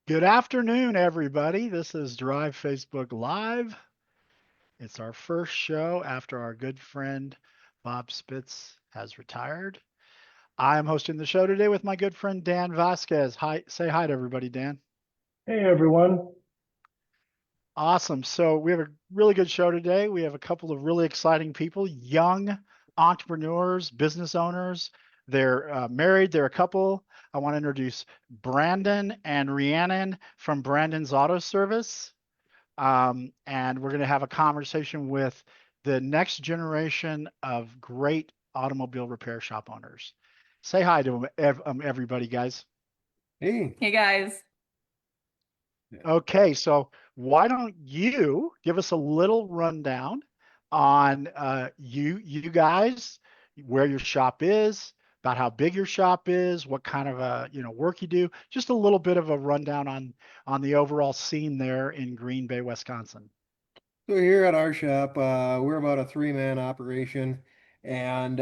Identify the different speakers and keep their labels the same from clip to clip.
Speaker 1: Good afternoon, everybody. This is Drive Facebook Live. It's our first show after our good friend Bob Spitz has retired. I am hosting the show today with my good friend Dan Vasquez. Hi, say hi to everybody, Dan.
Speaker 2: Hey everyone.
Speaker 1: Awesome. So we have a really good show today. We have a couple of really exciting people, young entrepreneurs, business owners. They're married. They're a couple. I want to introduce Brandon and Rheannan from Brandon's Auto Service. And we're going to have a conversation with the next generation of great automobile repair shop owners. Say hi to them, everybody, guys.
Speaker 2: Hey.
Speaker 3: Hey guys.
Speaker 1: Okay, so why don't you give us a little rundown on you guys, where your shop is, about how big your shop is, what kind of work you do, just a little bit of a rundown on the overall scene there in Green Bay, Wisconsin.
Speaker 2: So here at our shop, we're about a three-man operation, and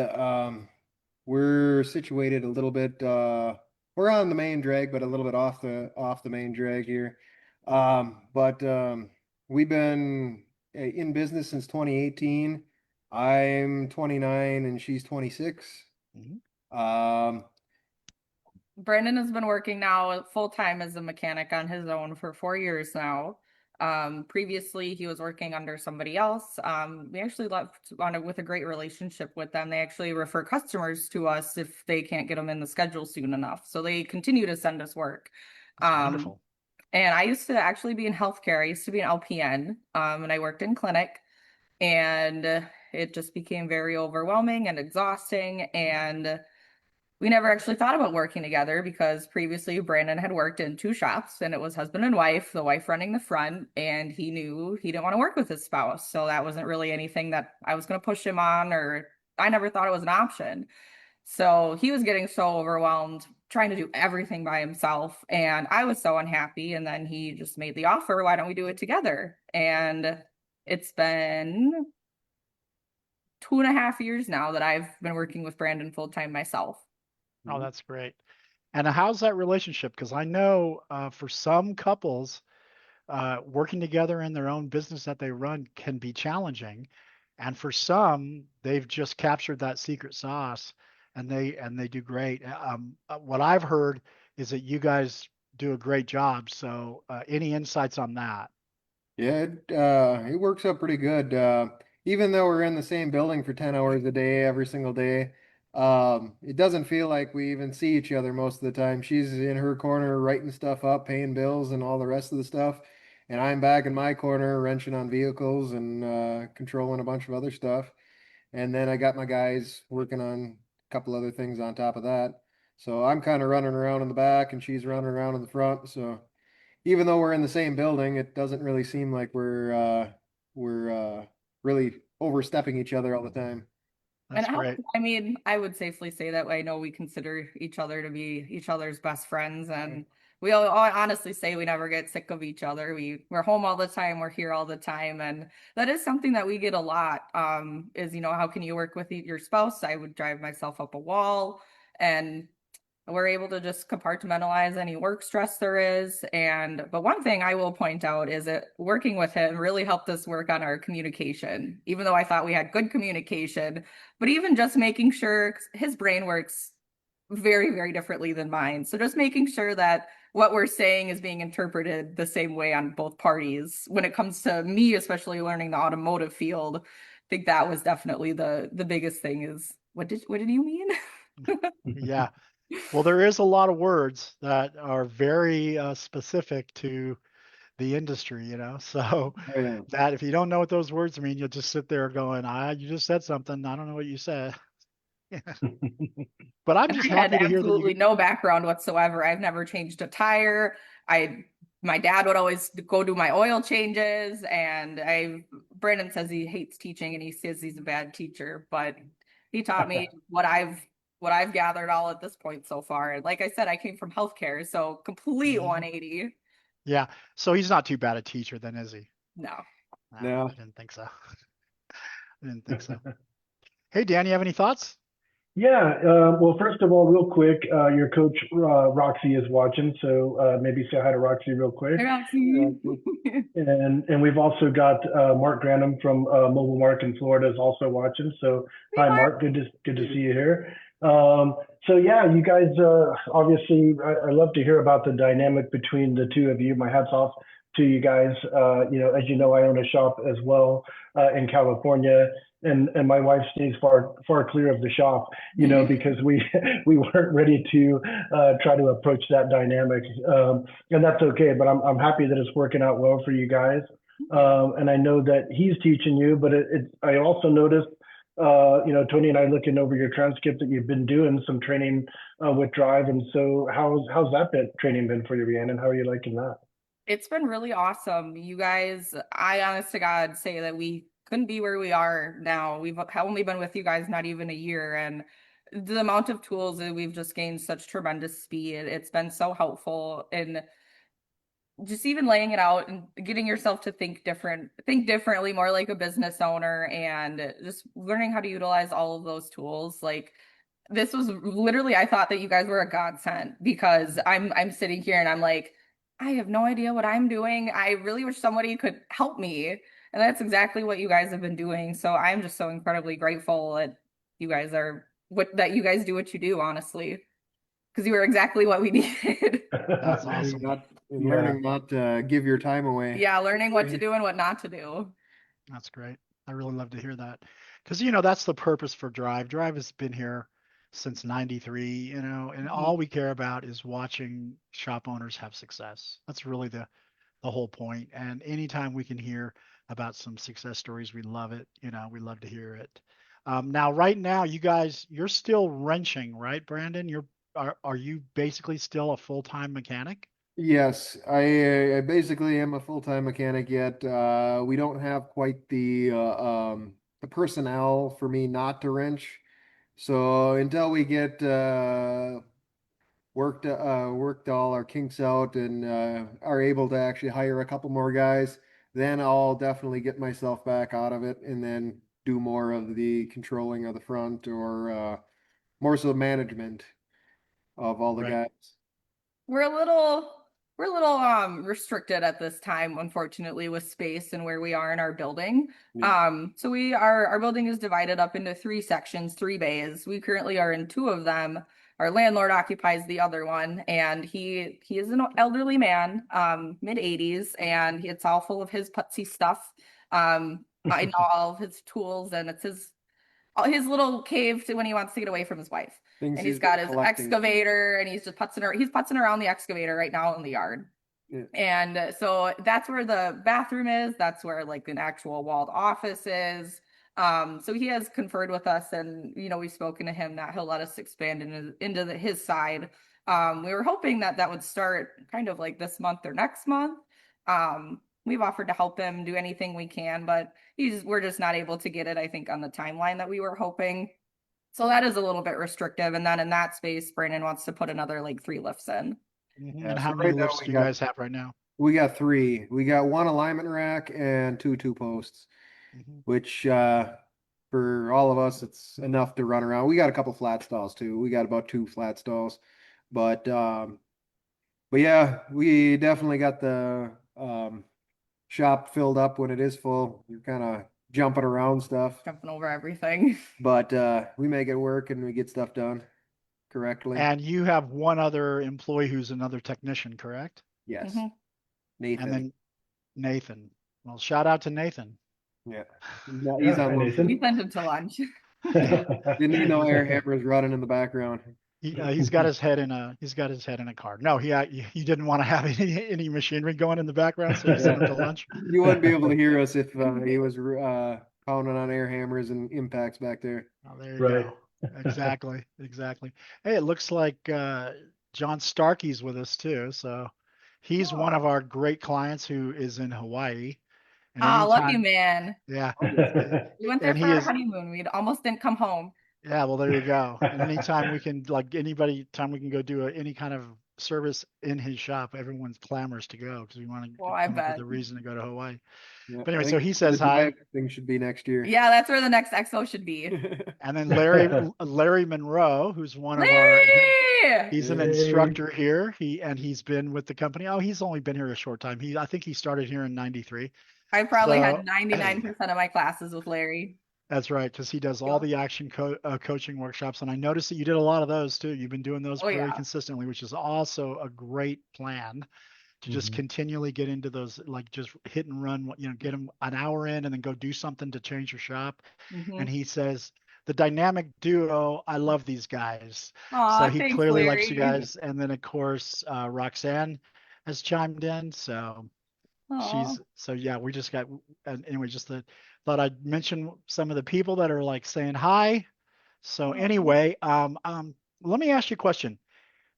Speaker 2: we're situated a little bit. We're on the main drag, but a little bit off the main drag here. But we've been in business since 2018. I'm 29 and she's 26.
Speaker 1: Mhm.
Speaker 2: Um,
Speaker 3: Brandon has been working now full time as a mechanic on his own for 4 years now. Previously, he was working under somebody else. We actually left on it with a great relationship with them. They actually refer customers to us if they can't get them in the schedule soon enough. So they continue to send us work.
Speaker 1: That's
Speaker 3: Um,
Speaker 1: wonderful.
Speaker 3: and I used to actually be in healthcare. I used to be an LPN, and I worked in clinic, and it just became very overwhelming and exhausting. And we never actually thought about working together because previously Brandon had worked in two shops and it was husband and wife, the wife running the front, and he knew he didn't want to work with his spouse. So that wasn't really anything that I was going to push him on, or I never thought it was an option. So he was getting so overwhelmed trying to do everything by himself. And I was so unhappy. And then he just made the offer, why don't we do it together? And it's been 2.5 years now that I've been working with Brandon full time myself.
Speaker 1: Oh, that's great. And how's that relationship? Because I know for some couples, working together in their own business that they run can be challenging. And for some, they've just captured that secret sauce and they do great. What I've heard is that you guys do a great job. So, any insights on that?
Speaker 2: Yeah, it works out pretty good. Even though we're in the same building for 10 hours a day, every single day, it doesn't feel like we even see each other most of the time. She's in her corner writing stuff up, paying bills and all the rest of the stuff. And I'm back in my corner wrenching on vehicles and controlling a bunch of other stuff. And then I got my guys working on a couple other things on top of that. So I'm kind of running around in the back and she's running around in the front. So even though we're in the same building, it doesn't really seem like we're really overstepping each other all the time.
Speaker 3: And
Speaker 1: That's
Speaker 3: it helps.
Speaker 1: great.
Speaker 3: I mean, I would safely say that I know we consider each other to be each other's best friends, and we all honestly say we never get sick of each other. We're home all the time, we're here all the time, and that is something that we get a lot. Is how can you work with your spouse? I would drive myself up a wall, and we're able to just compartmentalize any work stress there is. But one thing I will point out is that working with him really helped us work on our communication, even though I thought we had good communication, but even just making sure his brain works very, very differently than mine. So just making sure that what we're saying is being interpreted the same way on both parties. When it comes to me, especially learning the automotive field, I think that was definitely the biggest thing is what did you mean?
Speaker 1: Yeah. Well, there is a lot of words that are very specific to the industry, So
Speaker 2: Oh yeah.
Speaker 1: that if you don't know what those words mean, you'll just sit there going, you just said something. I don't know what you said. But I'm
Speaker 3: And
Speaker 1: just
Speaker 3: I had
Speaker 1: happy to hear that
Speaker 3: absolutely no background whatsoever. I've never changed a tire. My dad would always go do my oil changes, and Brandon says he hates teaching and he says he's a bad teacher, but he taught me what I've gathered all at this point so far. And like I said, I came from healthcare, so complete
Speaker 1: Mhm.
Speaker 3: 180.
Speaker 1: Yeah. So he's not too bad a teacher then, is he?
Speaker 3: No.
Speaker 1: No, I
Speaker 2: No.
Speaker 1: didn't think so. I didn't think so. Hey, Dan, you have any thoughts?
Speaker 4: Yeah, well, first of all, real quick, your coach Roxy is watching, so maybe say hi to Roxy real quick.
Speaker 3: Hey, Roxy.
Speaker 4: And we've also got Mark Granum from Mobile Mark in Florida is also watching. So
Speaker 3: Hey,
Speaker 4: hi,
Speaker 3: Mark.
Speaker 4: Mark. Good to see you here. So yeah, you guys obviously I love to hear about the dynamic between the two of you. My hats off to you guys. As you know, I own a shop as well in California. And my wife stays far clear of the shop, because we we weren't ready to try to approach that dynamic. And that's okay. But I'm happy that it's working out well for you guys. And I know that he's teaching you, but I also noticed, Tony and I looking over your transcript that you've been doing some training with Drive. And so how's that training been for you, Rhiannon? How are you liking that?
Speaker 3: It's been really awesome. You guys, I honest to God say that we couldn't be where we are now. We've only been with you guys not even a year, and the amount of tools that we've just gained such tremendous speed. It's been so helpful in just even laying it out and getting yourself to think differently, more like a business owner, and just learning how to utilize all of those tools. Like this was literally, I thought that you guys were a godsend because I'm sitting here and I'm like, I have no idea what I'm doing. I really wish somebody could help me. And that's exactly what you guys have been doing. So I'm just so incredibly grateful that you guys do what you do, honestly, because you were exactly what we needed.
Speaker 1: That's
Speaker 2: Learning
Speaker 1: awesome.
Speaker 2: not,
Speaker 4: Yeah.
Speaker 2: learning not to give your time away.
Speaker 3: Yeah, learning what to do and what not to do.
Speaker 1: That's great. I really love to hear that. Because, that's the purpose for Drive. Drive has been here since 93, and all we care about is watching shop owners have success. That's really the whole point. And anytime we can hear about some success stories, we love it. We love to hear it. Now, right now, you guys, you're still wrenching, right, Brandon? Are you basically still a full-time mechanic?
Speaker 2: Yes, I basically am a full-time mechanic yet. We don't have quite the personnel for me not to wrench. So until we get worked all our kinks out and are able to actually hire a couple more guys, then I'll definitely get myself back out of it and then do more of the controlling of the front or more so management of all the
Speaker 1: Right.
Speaker 2: guys.
Speaker 3: We're a little we're a little restricted at this time, unfortunately, with space and where we are in our building.
Speaker 2: Yeah.
Speaker 3: So our building is divided up into three sections, three bays. We currently are in two of them. Our landlord occupies the other one, and he is an elderly man, mid 80s, and it's all full of his putsy stuff. I know all of his tools, and it's his little cave to when he wants to get away from his wife.
Speaker 2: Things
Speaker 3: And he's
Speaker 2: he's
Speaker 3: got
Speaker 2: been
Speaker 3: his
Speaker 2: collecting.
Speaker 3: excavator and he's putzing around the excavator right now in the yard.
Speaker 2: Yeah.
Speaker 3: And so that's where the bathroom is. That's where like an actual walled office is. So he has conferred with us, and we've spoken to him that he'll let us expand into his side. We were hoping that that would start kind of like this month or next month. We've offered to help him do anything we can, but we're just not able to get it, I think, on the timeline that we were hoping. So that is a little bit restrictive. And then in that space, Brandon wants to put another like three lifts in.
Speaker 1: Mhm.
Speaker 2: Yeah,
Speaker 1: And
Speaker 2: so
Speaker 1: how many
Speaker 2: right now
Speaker 1: lifts do you guys have right now?
Speaker 2: we got three. We got one alignment rack and two posts,
Speaker 1: Mhm.
Speaker 2: which for all of us it's enough to run around. We got a couple flat stalls too. We got about two flat stalls. But yeah, we definitely got the shop filled up when it is full. You're kind of jumping around stuff.
Speaker 3: Jumping over everything.
Speaker 2: But we make it work and we get stuff done correctly.
Speaker 1: And you have one other employee who's another technician, correct?
Speaker 2: Yes.
Speaker 3: Mhm.
Speaker 1: And
Speaker 2: Nathan.
Speaker 1: then Nathan. Well, shout out to Nathan.
Speaker 2: Yeah. He's
Speaker 4: Yeah,
Speaker 2: on
Speaker 4: hi,
Speaker 2: lunch.
Speaker 3: We
Speaker 4: Nathan.
Speaker 3: sent him to lunch.
Speaker 1: Yeah.
Speaker 2: Didn't even know air hammers running in the background.
Speaker 1: He's got his head in a car. No, he didn't want to have any machinery going in the background, so you sent him to lunch.
Speaker 2: You wouldn't be able to hear us if he was pounding on air hammers and impacts back there.
Speaker 1: Oh, there you
Speaker 4: Right.
Speaker 1: go. Exactly. Exactly. Hey, it looks like John Starkey's with us too. So he's one of
Speaker 3: Oh,
Speaker 1: our great clients who is in Hawaii. And
Speaker 3: lucky
Speaker 1: anytime,
Speaker 3: man.
Speaker 1: yeah,
Speaker 3: We went there
Speaker 1: and
Speaker 3: for
Speaker 1: he
Speaker 3: our
Speaker 1: is,
Speaker 3: honeymoon. We almost didn't come home.
Speaker 1: yeah, well, there you go. And anytime we can, like anybody, time we can go do any kind of service in his shop. Everyone's clamors to go because we want to
Speaker 3: Well, I
Speaker 1: come up with
Speaker 3: bet.
Speaker 1: a reason to go to Hawaii.
Speaker 2: Yeah,
Speaker 1: But anyway,
Speaker 2: I
Speaker 1: so
Speaker 2: think
Speaker 1: he
Speaker 2: the
Speaker 1: says hi.
Speaker 2: July thing should be next year.
Speaker 3: Yeah, that's where the next expo should be.
Speaker 1: And then Larry Monroe, who's one of
Speaker 3: Larry!
Speaker 1: he's an
Speaker 2: Hey.
Speaker 1: instructor here. He's been with the company. Oh, he's only been here a short time. I think he started here in '93.
Speaker 3: I probably
Speaker 1: So
Speaker 3: had 99% of my classes with Larry.
Speaker 1: that's right, because he does all
Speaker 3: Yep.
Speaker 1: the action coaching workshops, and I noticed that you did a lot of those too. You've been doing those
Speaker 3: Oh,
Speaker 1: very
Speaker 3: yeah.
Speaker 1: consistently, which is also a great plan to just
Speaker 4: Mhm.
Speaker 1: continually get into those, like just hit and run, get them an hour in and then go do something to change your shop.
Speaker 3: Mm-hmm.
Speaker 1: And he says, the dynamic duo, I love these guys. So
Speaker 3: Aw,
Speaker 1: he
Speaker 3: thanks,
Speaker 1: clearly likes you
Speaker 3: Larry.
Speaker 1: guys. And then, of course, Roxanne has chimed in. So
Speaker 3: Aw.
Speaker 1: yeah, we just got, and anyway, thought I'd mention some of the people that are like saying hi. So
Speaker 3: Aw.
Speaker 1: anyway, let me ask you a question.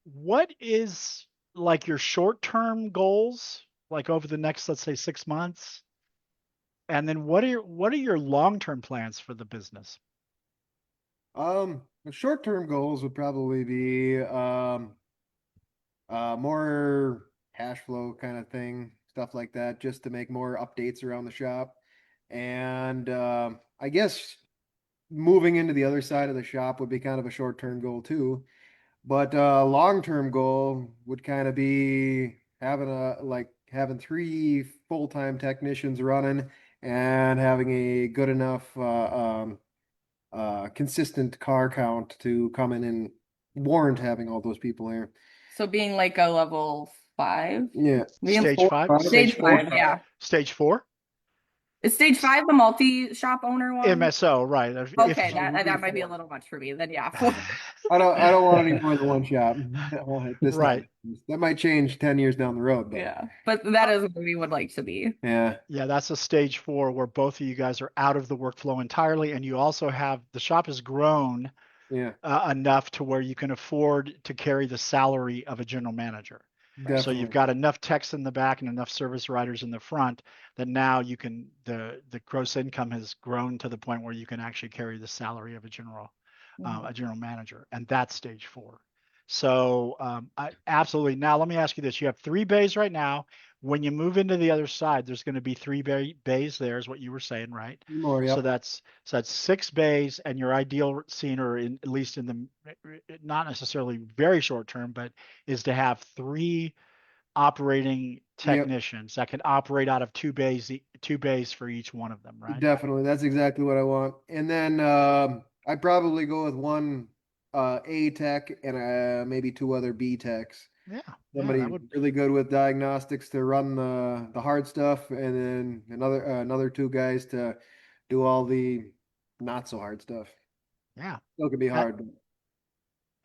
Speaker 1: What is like your short-term goals, like over the next, let's say, 6 months? And then what are your long-term plans for the business?
Speaker 2: The short-term goals would probably be more cash flow kind of thing, stuff like that, just to make more updates around the shop. And I guess moving into the other side of the shop would be kind of a short-term goal too. But long-term goal would kind of be having 3 full-time technicians running and having a good enough consistent car count to come in and warrant having all those people here.
Speaker 3: So being like a level 5?
Speaker 2: Yeah.
Speaker 3: Being
Speaker 1: Stage
Speaker 2: Four,
Speaker 1: 5?
Speaker 2: five.
Speaker 1: Stage
Speaker 3: stage
Speaker 1: 4?
Speaker 3: 5, yeah.
Speaker 1: Stage 4?
Speaker 3: Is stage 5 the multi-shop owner one?
Speaker 1: MSO, right.
Speaker 3: Okay, that might be a little much for me. Then yeah.
Speaker 2: I don't want any more than one shop at this
Speaker 1: Right.
Speaker 2: time. That might change 10 years down the road, but
Speaker 3: Yeah. But that is where we would like to be.
Speaker 2: yeah.
Speaker 1: Yeah, that's a stage 4 where both of you guys are out of the workflow entirely, and you also have the shop has grown
Speaker 2: Yeah,
Speaker 1: enough to where you can afford to carry the salary of a general manager. So you've
Speaker 2: definitely.
Speaker 1: got enough techs in the back and enough service riders in the front that now you can the gross income has grown to the point where you can actually carry the salary of a general manager, and that's stage 4. So absolutely. Now let me ask you this: you have 3 bays right now. When you move into the other side, there's going to be 3 bays. There is what you were saying, right?
Speaker 2: More,
Speaker 1: So
Speaker 2: yep.
Speaker 1: that's 6 bays, and your ideal scene, or at least in the not necessarily very short term, but is to have 3 operating
Speaker 2: Yep,
Speaker 1: technicians that can operate out of 2 bays for each one of them, right?
Speaker 2: definitely. That's exactly what I want. And then I'd probably go with one A tech and maybe 2 other B techs.
Speaker 1: Yeah,
Speaker 2: Somebody
Speaker 1: that would.
Speaker 2: really good with diagnostics to run the hard stuff, and then another 2 guys to do all the not so hard stuff.
Speaker 1: Yeah.
Speaker 2: Still could be
Speaker 1: A-
Speaker 2: hard.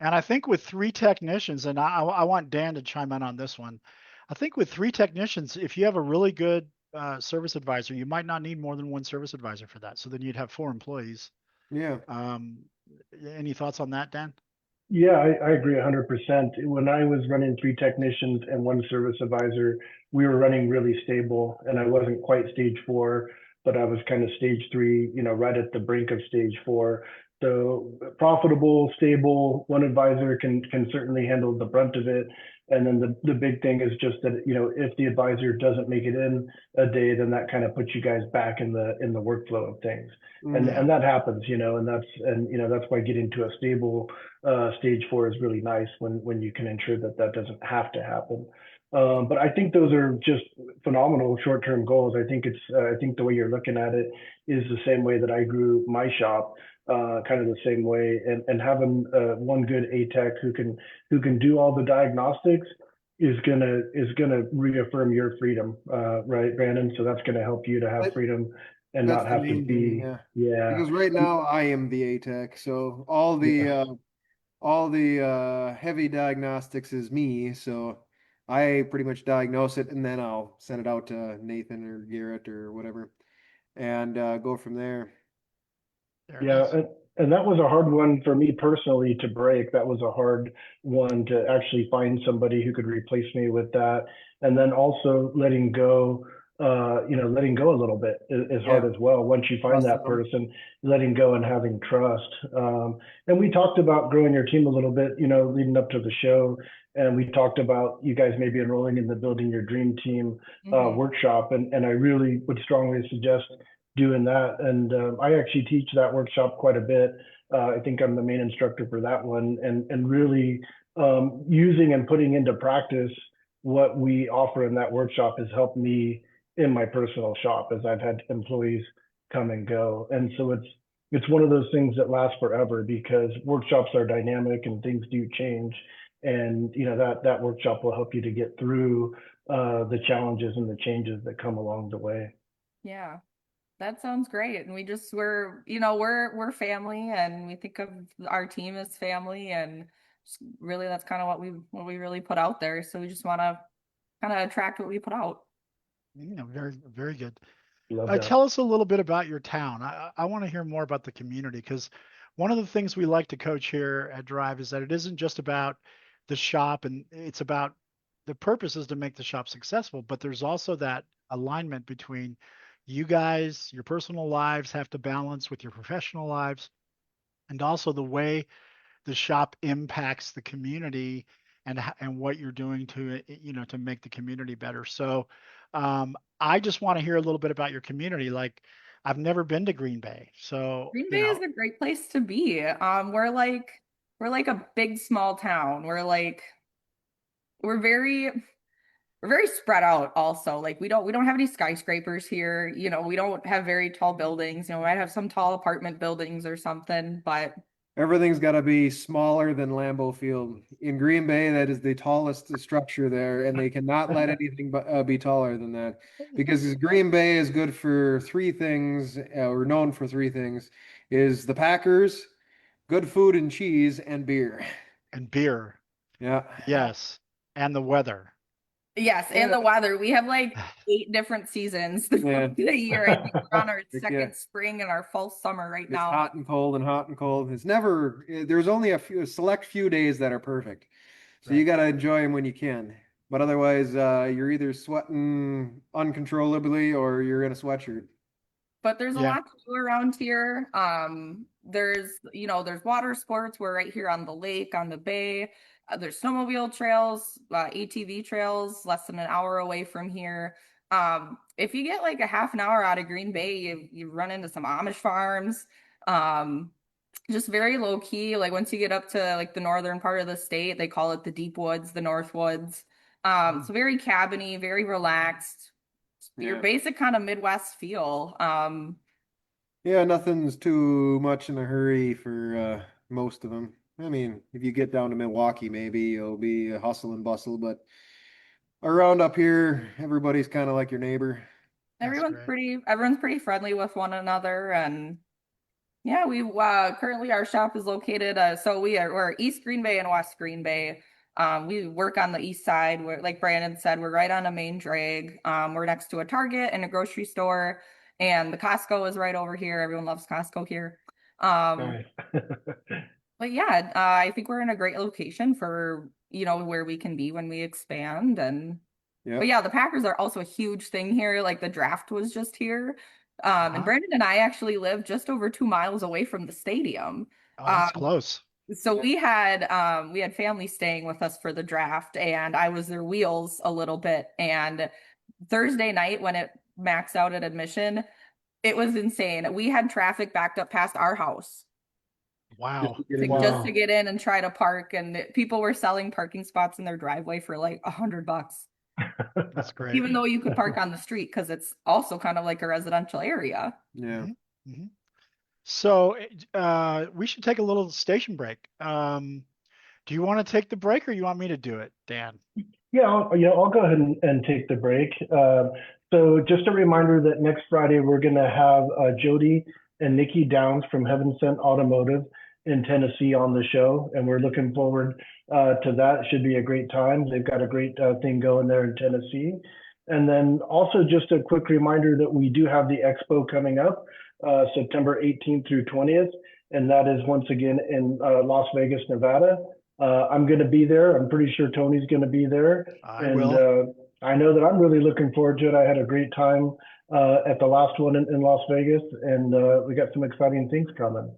Speaker 1: And I think with 3 technicians, and I want Dan to chime in on this one. I think with 3 technicians, if you have a really good service advisor, you might not need more than 1 service advisor for that. So then you'd have 4 employees.
Speaker 2: Yeah.
Speaker 1: Um, any thoughts on that, Dan?
Speaker 4: Yeah, I agree 100%. When I was running 3 technicians and 1 service advisor, we were running really stable, and I wasn't quite stage 4, but I was kind of stage 3, right at the brink of stage 4. So profitable, stable, 1 advisor can certainly handle the brunt of it. And then the big thing is just that, if the advisor doesn't make it in a day, then that kind of puts you guys back in the workflow of things. And
Speaker 2: Mhm.
Speaker 4: that happens, and that's why getting to a stable stage 4 is really nice when you can ensure that doesn't have to happen. But I think those are just phenomenal short-term goals. I think I think the way you're looking at it is the same way that I grew my shop, kind of the same way. And having 1 good ATech who can do all the diagnostics is gonna reaffirm your freedom, right, Brandon? So that's gonna help you to have
Speaker 2: That-
Speaker 4: freedom and
Speaker 2: That's
Speaker 4: not
Speaker 2: the
Speaker 4: have to
Speaker 2: main thing,
Speaker 4: be,
Speaker 2: yeah.
Speaker 4: yeah.
Speaker 2: Because right now I am the A tech, so all the heavy diagnostics is me. So I pretty much diagnose it, and then I'll send it out to Nathan or Garrett or whatever, and go from there.
Speaker 1: There it
Speaker 4: Yeah,
Speaker 1: is.
Speaker 4: and that was a hard one for me personally to break. That was a hard one to actually find somebody who could replace me with that. And then also letting go letting go a little bit is hard
Speaker 2: Yeah.
Speaker 4: as well. Once you find that
Speaker 2: Trusting them.
Speaker 4: person, letting go and having trust. And we talked about growing your team a little bit, leading up to the show. And we talked about you guys maybe enrolling in the Building Your Dream Team
Speaker 3: Mhm.
Speaker 4: workshop. And I really would strongly suggest doing that. And I actually teach that workshop quite a bit. I think I'm the main instructor for that one, and really using and putting into practice what we offer in that workshop has helped me in my personal shop as I've had employees come and go. And so it's one of those things that lasts forever because workshops are dynamic and things do change. And that workshop will help you to get through the challenges and the changes that come along the way.
Speaker 3: Yeah. That sounds great. And we're family and we think of our team as family and really that's kind of what we really put out there. So we just want to kind of attract what we put out.
Speaker 1: Very, very good.
Speaker 4: Love that.
Speaker 1: Tell us a little bit about your town. I want to hear more about the community because one of the things we like to coach here at Drive is that it isn't just about the shop and it's about the purpose is to make the shop successful, but there's also that alignment between you guys, your personal lives have to balance with your professional lives, and also the way the shop impacts the community and what you're doing to to make the community better. So I just want to hear a little bit about your community. Like I've never been to Green Bay, so
Speaker 3: Green Bay is a great place to be. We're like a big small town. We're very we're very spread out also. Like we don't have any skyscrapers here. We don't have very tall buildings. We might have some tall apartment buildings or something, but
Speaker 2: Everything's got to be smaller than Lambeau Field. In Green Bay, that is the tallest structure there, and they cannot let anything be taller than that because Green Bay is good for three things, or known for three things, is the Packers, good food and cheese, and beer.
Speaker 1: and beer,
Speaker 2: Yeah.
Speaker 1: yes, and the weather.
Speaker 3: yes, and
Speaker 2: Yeah.
Speaker 3: the weather. We have like 8 different seasons
Speaker 2: Yeah.
Speaker 3: throughout the year. I think we're on our
Speaker 2: Heck
Speaker 3: second
Speaker 2: yeah.
Speaker 3: spring and our full summer right
Speaker 2: It's
Speaker 3: now.
Speaker 2: hot and cold and hot and cold. It's never, there's only a select few days that are perfect. So you
Speaker 1: Right.
Speaker 2: got to enjoy them when you can. But otherwise, you're either sweating uncontrollably or you're in a sweatshirt.
Speaker 3: But there's a
Speaker 1: Yeah.
Speaker 3: lot to do around here. There's water sports. We're right here on the lake, on the bay. There's snowmobile trails, ATV trails, less than an hour away from here. If you get like a half an hour out of Green Bay, you run into some Amish farms. Um, just very low key. Like once you get up to like the northern part of the state, they call it the deep woods, the north woods. So very cabiny, very relaxed, your
Speaker 2: Yeah.
Speaker 3: basic kind of Midwest feel.
Speaker 2: Yeah, nothing's too much in a hurry for most of them. I mean, if you get down to Milwaukee, maybe it'll be a hustle and bustle, but around up here, everybody's kind of like your neighbor.
Speaker 1: That's
Speaker 3: everyone's
Speaker 1: great.
Speaker 3: pretty everyone's pretty friendly with one another, and yeah, we currently our shop is located so we're East Green Bay and West Green Bay. We work on the east side. We're like Brandon said, we're right on a main drag. We're next to a Target and a grocery store, and the Costco is right over here. Everyone loves Costco here. Um,
Speaker 4: Nice.
Speaker 3: but yeah, I think we're in a great location for where we can be when we expand. And but
Speaker 2: Yep.
Speaker 3: yeah, the Packers are also a huge thing here. Like the draft was just here. And
Speaker 1: Uh-huh.
Speaker 3: Brandon and I actually live just over 2 miles away from the stadium.
Speaker 1: Oh, that's
Speaker 3: Um,
Speaker 1: close.
Speaker 3: so we had family staying with us for the draft, and I was their wheels a little bit. And Thursday night when it maxed out at admission, it was insane. We had traffic backed up past our house
Speaker 2: Just
Speaker 1: Wow.
Speaker 2: to get
Speaker 3: to,
Speaker 2: into
Speaker 3: just
Speaker 2: it.
Speaker 3: to get in and try to park, and people were selling parking spots in their driveway for like $100,
Speaker 1: That's great.
Speaker 3: even though you could park on the street because it's also kind of like a residential area.
Speaker 2: Yeah.
Speaker 1: hmm So we should take a little station break. Do you want to take the break or you want me to do it, Dan?
Speaker 4: Yeah, I'll go ahead and take the break. So just a reminder that next Friday we're going to have Jody and Nikki Downs from Heaven Sent Automotive in Tennessee on the show, and we're looking forward to that. It should be a great time. They've got a great thing going there in Tennessee. And then also just a quick reminder that we do have the expo coming up September 18th through 20th, and that is once again in Las Vegas, Nevada. I'm going to be there. I'm pretty sure Tony's going to be there.
Speaker 1: I
Speaker 4: And
Speaker 1: will.
Speaker 4: I know that I'm really looking forward to it. I had a great time at the last one in Las Vegas, and we got some exciting things coming.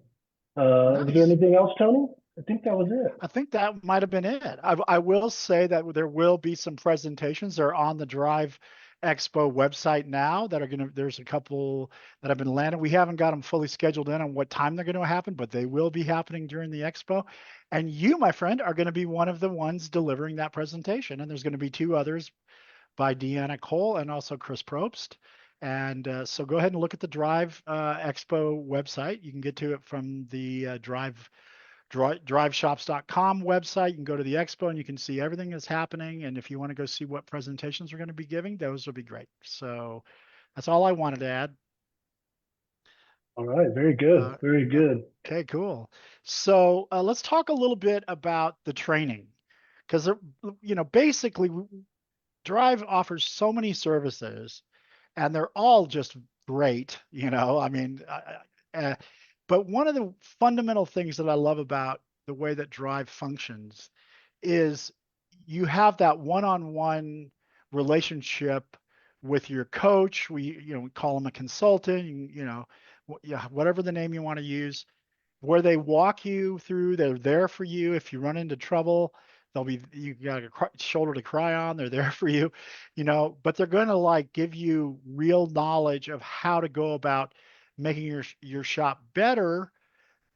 Speaker 4: Was there
Speaker 1: Nice.
Speaker 4: anything else, Tony? I think that was it.
Speaker 1: I think that might have been it. I will say that there will be some presentations. They're on the Drive Expo website now that are going to, there's a couple that have been landed. We haven't got them fully scheduled in on what time they're going to happen, but they will be happening during the expo. And you, my friend, are going to be one of the ones delivering that presentation. And there's going to be two others by Deanna Cole and also Chris Probst. And so go ahead and look at the Drive Expo website. You can get to it from the driveshops.com website. You can go to the expo and you can see everything that's happening. And if you want to go see what presentations we're going to be giving, those will be great. So that's all I wanted to add.
Speaker 4: All right, very good,
Speaker 1: Uh,
Speaker 4: very good.
Speaker 1: okay, cool. So let's talk a little bit about the training because, basically Drive offers so many services and they're all just great. I mean, uh, but one of the fundamental things that I love about the way that Drive functions is you have that one-on-one relationship with your coach. We call them a consultant, yeah, whatever the name you want to use, where they walk you through. They're there for you. If you run into trouble, you got a shoulder to cry on. They're there for you, but they're going to like give you real knowledge of how to go about making your shop better.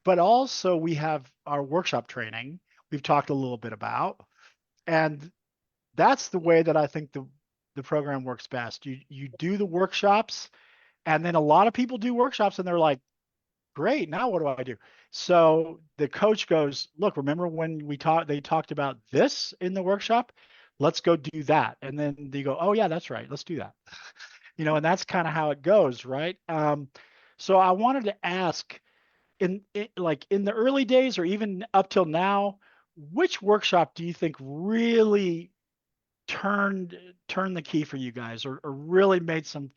Speaker 1: But also we have our workshop training we've talked a little bit about. And that's the way that I think the program works best. You do the workshops, and then a lot of people do workshops and they're like, great, now what do I do? So the coach goes, look, remember when they talked about this in the workshop? Let's go do that. And then they go, oh yeah, that's right. Let's do that. And that's kind of how it goes, right? So I wanted to ask like in the early days or even up till now, which workshop do you think really turned the key for you guys, or really made some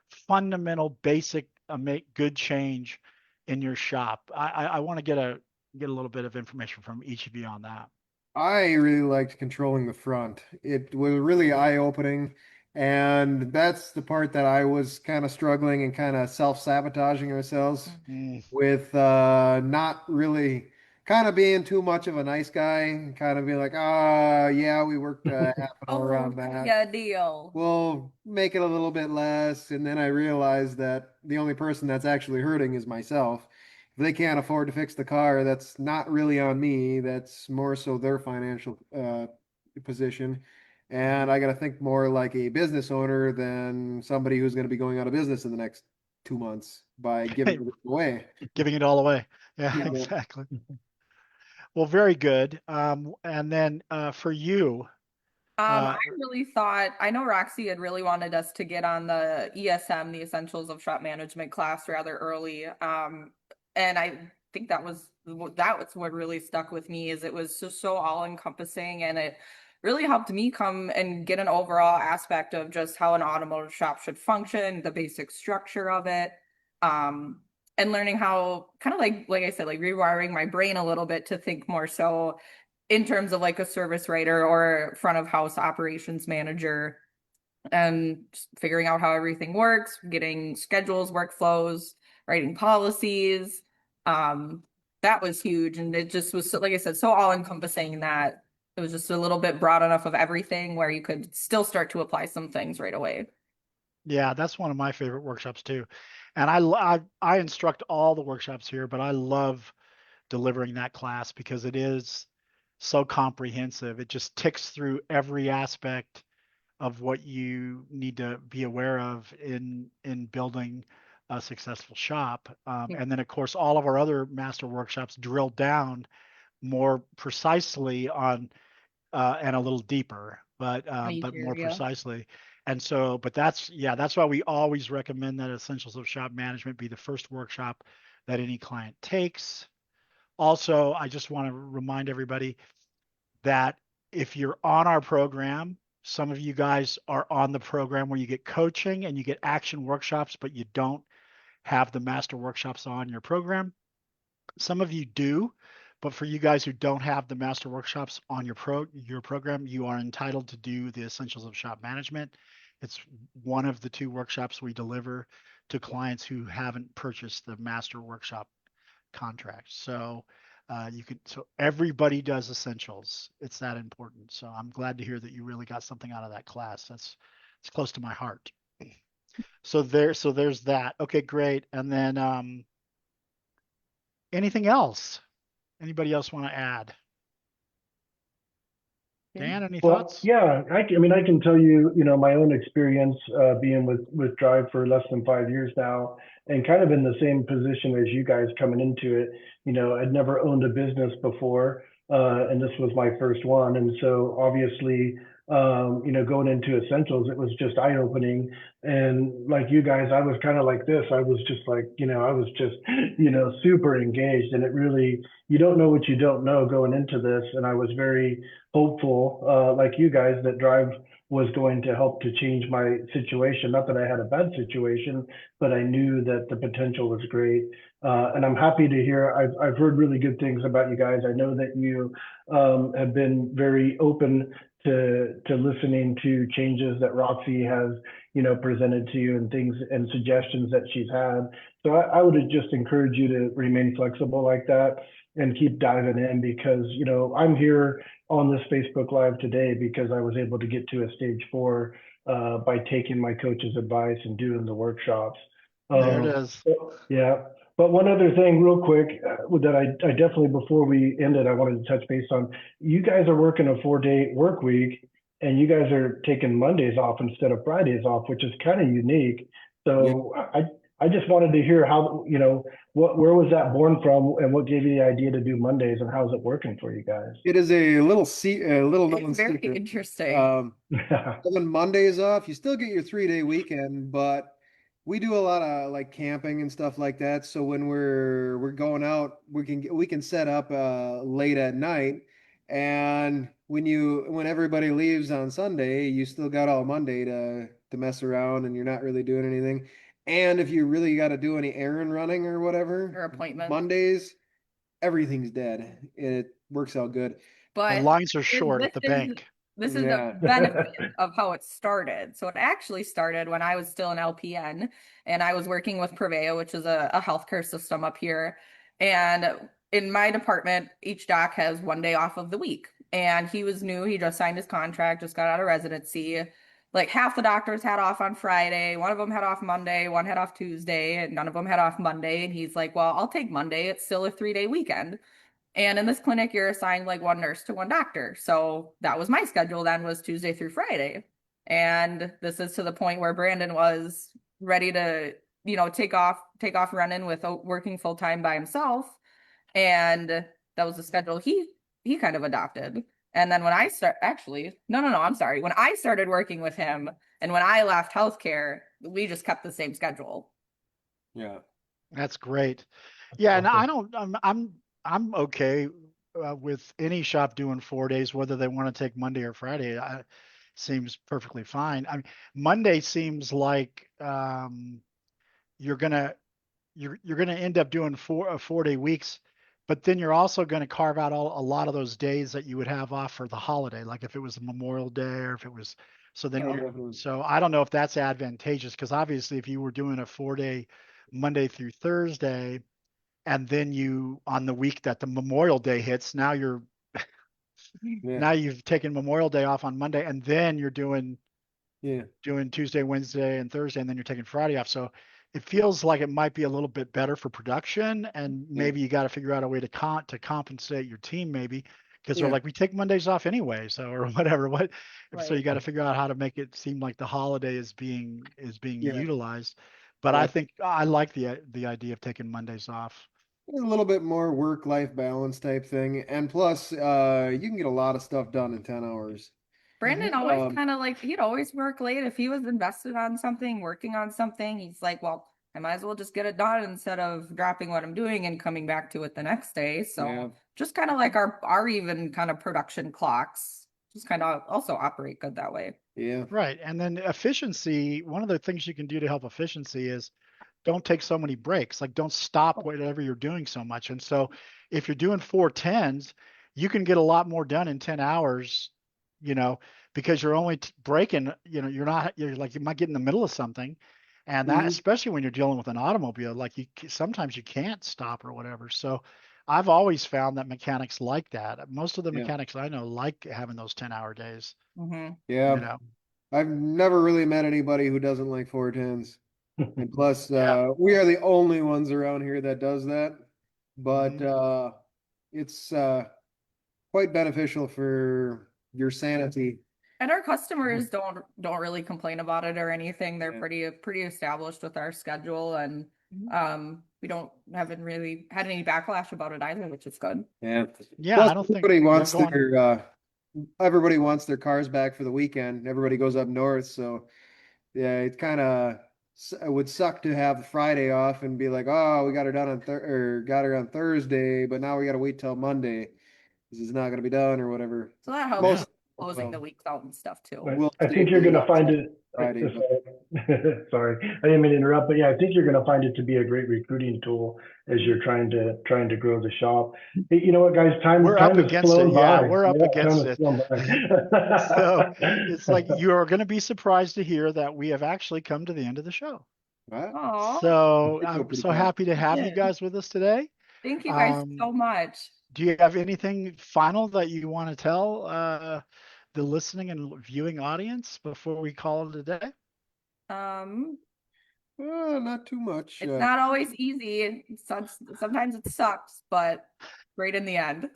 Speaker 1: fundamental, basic, make good change in your shop? I want to get a little bit of information from each of you on that.
Speaker 2: I really liked controlling the front. It was really eye-opening, and that's the part that I was kind of struggling and kind of self-sabotaging ourselves
Speaker 1: Mm.
Speaker 2: with not really kind of being too much of a nice guy and kind of being like, ah, yeah, we worked half an hour
Speaker 3: Oh,
Speaker 2: on that.
Speaker 3: yeah, deal.
Speaker 2: We'll make it a little bit less. And then I realized that the only person that's actually hurting is myself. If they can't afford to fix the car, that's not really on me. That's more so their financial position. And I got to think more like a business owner than somebody who's going to be going out of business in the next 2 months by giving it away.
Speaker 1: Giving it all away. Yeah,
Speaker 2: Yeah.
Speaker 1: exactly. Well, very good. And then for you,
Speaker 3: I
Speaker 1: uh,
Speaker 3: really thought, I know Roxy had really wanted us to get on the ESM, the Essentials of Shop Management class rather early. And I think that was what really stuck with me is it was just so all encompassing and it really helped me come and get an overall aspect of just how an automotive shop should function, the basic structure of it. Um, and learning how kind of like I said, like rewiring my brain a little bit to think more so in terms of like a service writer or front of house operations manager and just figuring out how everything works, getting schedules, workflows, writing policies. Um, that was huge. And it just was, so, like I said, so all encompassing that it was just a little bit broad enough of everything where you could still start to apply some things right away.
Speaker 1: yeah, that's one of my favorite workshops too. And I instruct all the workshops here, but I love delivering that class because it is so comprehensive. It just ticks through every aspect of what you need to be aware of in building a successful shop. And then of course all of our other master workshops drill down more precisely on and a little deeper, but
Speaker 3: Each
Speaker 1: more
Speaker 3: area.
Speaker 1: precisely. And so, but that's why we always recommend that Essentials of Shop Management be the first workshop that any client takes. Also, I just want to remind everybody that if you're on our program, some of you guys are on the program where you get coaching and you get action workshops, but you don't have the master workshops on your program. Some of you do, But for you guys who don't have the master workshops on your program, you are entitled to do the Essentials of Shop Management. It's one of the 2 workshops we deliver to clients who haven't purchased the master workshop contract. So so everybody does essentials. It's that important. So I'm glad to hear that you really got something out of that class. It's close to my heart. So there's that. Okay, great. And then anything else? Anybody else want to add? Dan, any
Speaker 4: Well,
Speaker 1: thoughts?
Speaker 4: yeah, I mean, I can tell you, my own experience being with Drive for less than 5 years now, and kind of in the same position as you guys coming into it. I'd never owned a business before, and this was my first one. And so obviously, going into Essentials, it was just eye-opening. And like you guys, I was kind of like this. I was just like, I was just, super engaged. And it really, you don't know what you don't know going into this. And I was very hopeful, like you guys, that Drive was going to help to change my situation. Not that I had a bad situation, but I knew that the potential was great. And I'm happy to hear. I've heard really good things about you guys. I know that you have been very open to listening to changes that Roxy has, presented to you, and things and suggestions that she's had. So I would just encourage you to remain flexible like that and keep diving in, because I'm here on this Facebook Live today because I was able to get to a stage 4 by taking my coach's advice and doing the workshops.
Speaker 1: There it is.
Speaker 4: Yeah. But one other thing real quick that I definitely, before we ended, I wanted to touch base on. You guys are working a 4-day work week, and you guys are taking Mondays off instead of Fridays off, which is kind of unique. So I just wanted to hear how, where was that born from, and what gave you the idea to do Mondays, and how's it working for you guys?
Speaker 2: It is a little known
Speaker 3: It's very
Speaker 2: secret.
Speaker 3: interesting.
Speaker 2: Having Mondays off, you still get your 3-day weekend, but we do a lot of like camping and stuff like that. So when we're going out, we can set up late at night, and when everybody leaves on Sunday, you still got all Monday to mess around, and you're not really doing anything. And if you really got to do any errand running or whatever,
Speaker 3: Or appointment.
Speaker 2: Mondays, everything's dead. It works out good.
Speaker 1: The
Speaker 3: But
Speaker 1: lines are short at the bank.
Speaker 3: this is
Speaker 2: Yeah.
Speaker 3: the benefit of how it started. So it actually started when I was still an LPN, and I was working with Prevea, which is a healthcare system up here. And in my department, each doc has 1 day off of the week. And he was new. He just signed his contract, just got out of residency. Like half the doctors had off on Friday, one of them had off Monday, one had off Tuesday, and none of them had off Monday. And he's like, well, I'll take Monday. It's still a 3-day weekend. And in this clinic, you're assigned like 1 nurse to 1 doctor. So that was my schedule then, was Tuesday through Friday. And this is to the point where Brandon was ready to, take off running with working full time by himself. And that was the schedule he kind of adopted. And then when I I'm sorry. When I started working with him and when I left healthcare, we just kept the same schedule.
Speaker 2: Yeah.
Speaker 1: That's great. Yeah, and
Speaker 4: Awesome.
Speaker 1: I'm okay with any shop doing 4 days, whether they want to take Monday or Friday. Seems perfectly fine. I mean, Monday seems like you're gonna end up doing 4-day weeks, but then you're also going to carve out a lot of those days that you would have off for the holiday, like if it was Memorial Day or if it was. So then, so I don't know if that's advantageous, because obviously if you were doing a 4-day Monday through Thursday, and then you on the week that the Memorial Day hits, now you've taken Memorial Day off on Monday, and then you're doing Tuesday, Wednesday, and Thursday, and then you're taking Friday off. So it feels like it might be a little bit better for production, and maybe you got to figure out a way to compensate your team, maybe, because they're like, we take Mondays off anyway, so or whatever. So you got to figure out how to make it seem like the holiday is being utilized. But I think I like the idea of taking Mondays off.
Speaker 2: A little bit more work-life balance type thing. And plus, you can get a lot of stuff done in 10 hours.
Speaker 3: Brandon always kind of like, he'd always work late. If he was invested on something, working on something, he's like, well, I might as well just get it done instead of dropping what I'm doing and coming back to it the next day. So just kind of like our even kind of production clocks just kind of also operate good that way.
Speaker 2: Yeah.
Speaker 1: Right. And then efficiency, one of the things you can do to help efficiency is don't take so many breaks. Like don't stop whatever you're doing so much. And so if you're doing 4 10s, you can get a lot more done in 10 hours, you know, because you're only breaking, you know, you're like, you might get in the middle of something. And that,
Speaker 2: Mhm.
Speaker 1: especially when you're dealing with an automobile, like sometimes you can't stop or whatever. So I've always found that mechanics like that. Most of the
Speaker 2: Yeah.
Speaker 1: mechanics I know like having those 10-hour days,
Speaker 3: Hmm.
Speaker 1: you
Speaker 2: Yeah.
Speaker 1: know.
Speaker 2: I've never really met anybody who doesn't like 410s. And plus,
Speaker 1: Yeah.
Speaker 2: we are the only ones around here that does that. But
Speaker 1: Mhm.
Speaker 2: it's quite beneficial for your sanity.
Speaker 3: And our customers don't really complain about it or anything. They're
Speaker 2: Yeah.
Speaker 3: pretty established with our schedule, and
Speaker 1: Mhm.
Speaker 3: we haven't really had any backlash about it either, which is good.
Speaker 2: Yeah.
Speaker 1: Yeah,
Speaker 2: Plus,
Speaker 1: I don't think, yeah, go on.
Speaker 2: everybody wants their cars back for the weekend. Everybody goes up north, so yeah, it kind of it would suck to have Friday off and be like, oh, we got her done on got her on Thursday, but now we got to wait till Monday. This is not going to be done or whatever.
Speaker 3: So that helps
Speaker 1: Yeah.
Speaker 2: Most
Speaker 3: closing the
Speaker 2: well,
Speaker 3: weeks out and stuff too.
Speaker 4: But
Speaker 2: we'll
Speaker 4: I
Speaker 2: see
Speaker 4: think
Speaker 2: if
Speaker 4: you're
Speaker 2: we
Speaker 4: going to find
Speaker 2: have
Speaker 4: it.
Speaker 2: Friday, but
Speaker 4: Sorry, I didn't mean to interrupt, but yeah, I think you're going to find it to be a great recruiting tool as you're trying to grow the shop. Hey, you know what, guys?
Speaker 1: We're
Speaker 4: Time
Speaker 1: up
Speaker 4: has
Speaker 1: against it.
Speaker 4: flown
Speaker 1: Yeah,
Speaker 4: by.
Speaker 1: we're up
Speaker 4: Yeah, time
Speaker 1: against
Speaker 4: has
Speaker 1: it.
Speaker 4: flown
Speaker 1: So it's like
Speaker 4: by.
Speaker 1: you're going to be surprised to hear that we have actually come to the end of the show.
Speaker 2: well,
Speaker 3: Oh,
Speaker 1: So
Speaker 2: we go
Speaker 1: I'm
Speaker 2: pretty
Speaker 1: so
Speaker 2: fast.
Speaker 1: happy to have you
Speaker 3: yeah.
Speaker 1: guys with us today.
Speaker 3: Thank you guys
Speaker 1: Um,
Speaker 3: so much.
Speaker 1: do you have anything final that you want to tell the listening and viewing audience before we call it a day?
Speaker 3: Um,
Speaker 2: Not too much.
Speaker 3: it's not always easy. Sometimes it sucks, but great in the end.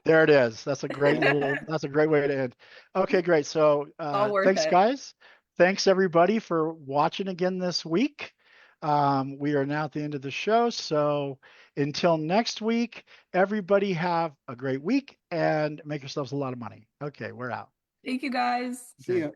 Speaker 1: There it is. That's a great way to end. Okay, great. So
Speaker 3: All worth
Speaker 1: thanks
Speaker 3: it.
Speaker 1: guys. Thanks everybody for watching again this week. We are now at the end of the show. So until next week, everybody have a great week and make yourselves a lot of money. Okay, we're out.
Speaker 3: Thank you guys.
Speaker 2: See ya.